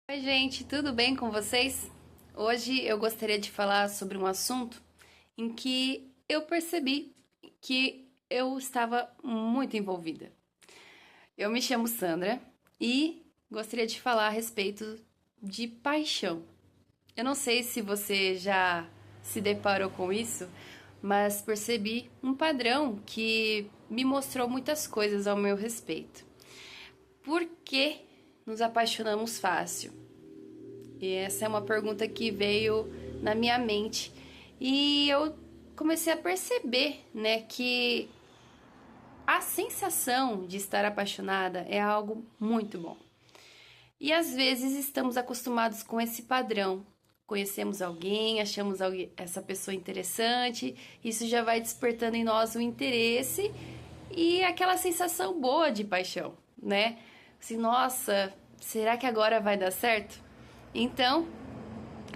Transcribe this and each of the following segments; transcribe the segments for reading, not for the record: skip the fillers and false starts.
Oi, gente, tudo bem com vocês? Hoje eu gostaria de falar sobre um assunto em que eu percebi que eu estava muito envolvida. Eu me chamo Sandra e gostaria de falar a respeito de paixão. Eu não sei se você já se deparou com isso, mas percebi um padrão que me mostrou muitas coisas ao meu respeito. Por que nos apaixonamos fácil? E essa é uma pergunta que veio na minha mente. E eu comecei a perceber, né, que a sensação de estar apaixonada é algo muito bom. E às vezes estamos acostumados com esse padrão. Conhecemos alguém, achamos essa pessoa interessante, isso já vai despertando em nós o interesse e aquela sensação boa de paixão, né? Assim, nossa, será que agora vai dar certo? Então,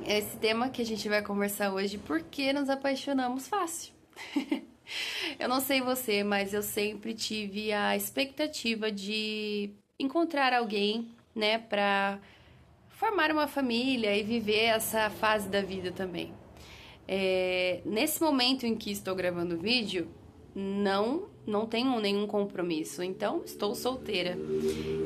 é esse tema que a gente vai conversar hoje, por que nos apaixonamos fácil. Eu não sei você, mas eu sempre tive a expectativa de encontrar alguém, né, pra formar uma família e viver essa fase da vida também. Nesse momento em que estou gravando o vídeo, não tenho nenhum compromisso, então estou solteira.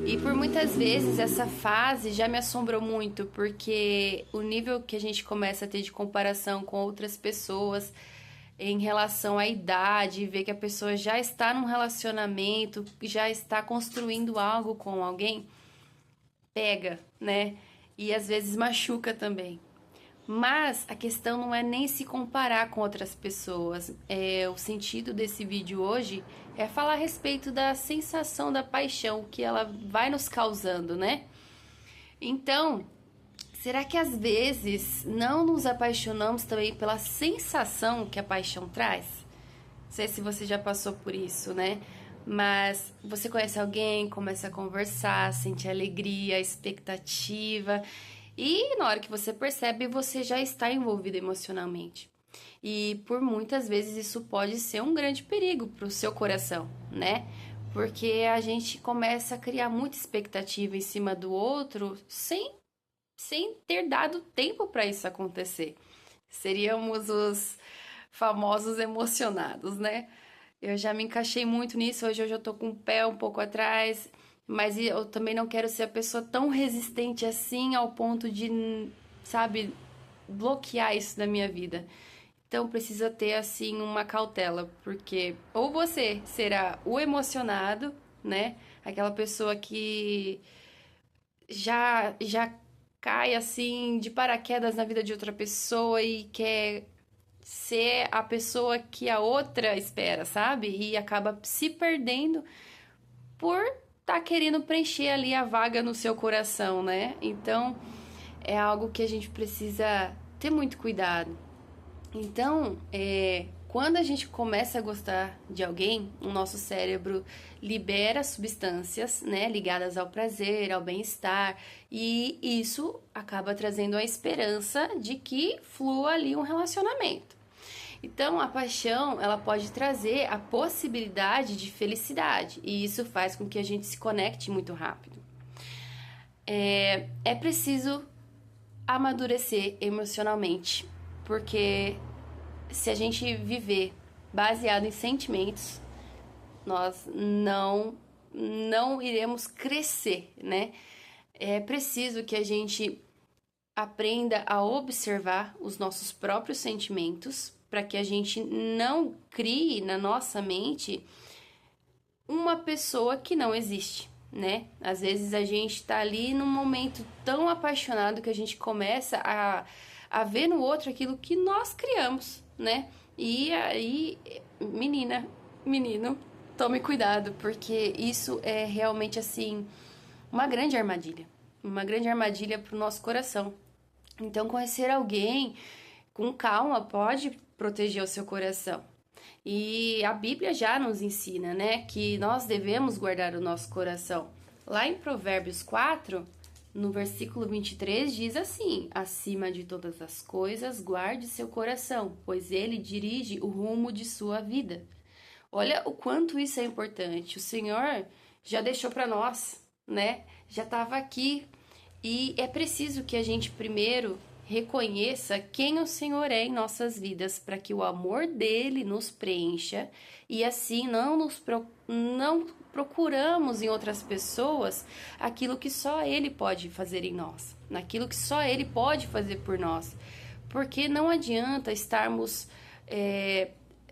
E por muitas vezes essa fase já me assombrou muito, porque o nível que a gente começa a ter de comparação com outras pessoas em relação à idade, ver que a pessoa já está num relacionamento, já está construindo algo com alguém, pega, né? E às vezes machuca também. Mas a questão não é nem se comparar com outras pessoas. O sentido desse vídeo hoje é falar a respeito da sensação da paixão que ela vai nos causando, né? Então, será que às vezes não nos apaixonamos também pela sensação que a paixão traz? Não sei se você já passou por isso, né? Mas você conhece alguém, começa a conversar, sente alegria, expectativa, e na hora que você percebe, você já está envolvido emocionalmente. E por muitas vezes isso pode ser um grande perigo para o seu coração, né? Porque a gente começa a criar muita expectativa em cima do outro sem ter dado tempo para isso acontecer. Seríamos os famosos emocionados, né? Eu já me encaixei muito nisso, hoje eu já tô com o pé um pouco atrás, mas eu também não quero ser a pessoa tão resistente assim ao ponto de, sabe, bloquear isso da minha vida. Então precisa ter assim uma cautela, porque ou você será o emocionado, né? Aquela pessoa que já cai assim de paraquedas na vida de outra pessoa e quer ser a pessoa que a outra espera, sabe? E acaba se perdendo por tá querendo preencher ali a vaga no seu coração, né? Então, é algo que a gente precisa ter muito cuidado. Então, quando a gente começa a gostar de alguém, o nosso cérebro libera substâncias, né, ligadas ao prazer, ao bem-estar, e isso acaba trazendo a esperança de que flua ali um relacionamento. Então, a paixão, ela pode trazer a possibilidade de felicidade, e isso faz com que a gente se conecte muito rápido. É preciso amadurecer emocionalmente, porque se a gente viver baseado em sentimentos, nós não iremos crescer, né? É preciso que a gente aprenda a observar os nossos próprios sentimentos para que a gente não crie na nossa mente uma pessoa que não existe, né? Às vezes a gente tá ali num momento tão apaixonado que a gente começa a ver no outro aquilo que nós criamos, né? E aí, menino, tome cuidado, porque isso é realmente assim uma grande armadilha para o nosso coração. Então, conhecer alguém com calma pode proteger o seu coração. E a Bíblia já nos ensina, né, que nós devemos guardar o nosso coração. Lá em Provérbios 4, no versículo 23, diz assim: acima de todas as coisas, guarde seu coração, pois ele dirige o rumo de sua vida. Olha o quanto isso é importante. O Senhor já deixou para nós, né? Já estava aqui E é preciso que a gente primeiro reconheça quem o Senhor é em nossas vidas, para que o amor dele nos preencha e assim não procuramos em outras pessoas aquilo que só ele pode fazer em nós, naquilo que só ele pode fazer por nós. Porque não adianta estarmos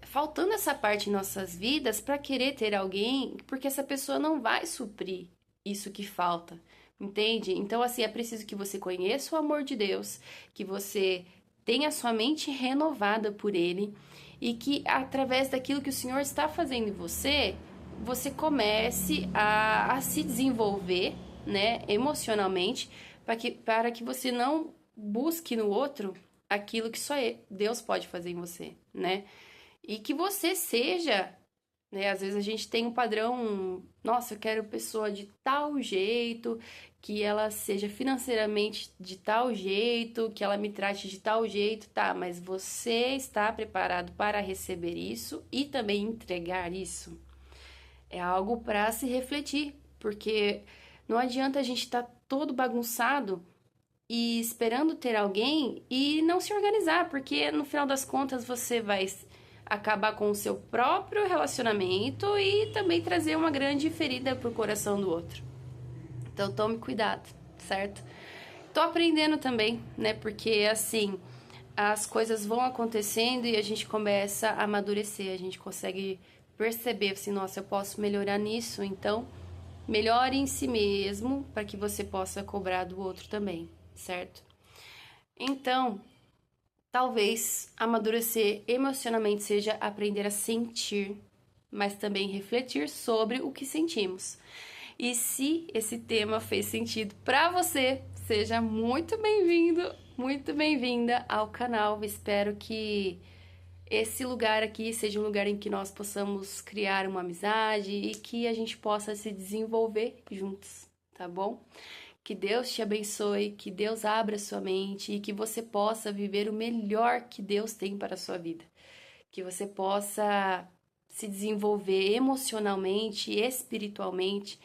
faltando essa parte em nossas vidas para querer ter alguém, porque essa pessoa não vai suprir isso que falta. Entende? Então, assim, é preciso que você conheça o amor de Deus, que você tenha sua mente renovada por Ele e que, através daquilo que o Senhor está fazendo em você, você comece a se desenvolver, né, emocionalmente, para que você não busque no outro aquilo que só Deus pode fazer em você, né? E que você seja, né? Às vezes a gente tem um padrão, nossa, eu quero pessoa de tal jeito, que ela seja financeiramente de tal jeito, que ela me trate de tal jeito, tá, mas você está preparado para receber isso e também entregar isso? É algo para se refletir, porque não adianta a gente estar todo bagunçado e esperando ter alguém e não se organizar, porque no final das contas você vai acabar com o seu próprio relacionamento e também trazer uma grande ferida pro coração do outro. Então tome cuidado, certo? Tô aprendendo também, né? Porque assim, as coisas vão acontecendo e a gente começa a amadurecer, a gente consegue perceber assim, nossa, eu posso melhorar nisso, então melhore em si mesmo para que você possa cobrar do outro também, certo? Então, talvez amadurecer emocionalmente seja aprender a sentir, mas também refletir sobre o que sentimos. E se esse tema fez sentido para você, seja muito bem-vindo, muito bem-vinda ao canal. Espero que esse lugar aqui seja um lugar em que nós possamos criar uma amizade e que a gente possa se desenvolver juntos, tá bom? Que Deus te abençoe, que Deus abra sua mente e que você possa viver o melhor que Deus tem para a sua vida. Que você possa se desenvolver emocionalmente, espiritualmente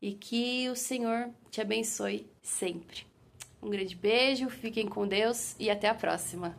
e que o Senhor te abençoe sempre. Um grande beijo, fiquem com Deus e até a próxima.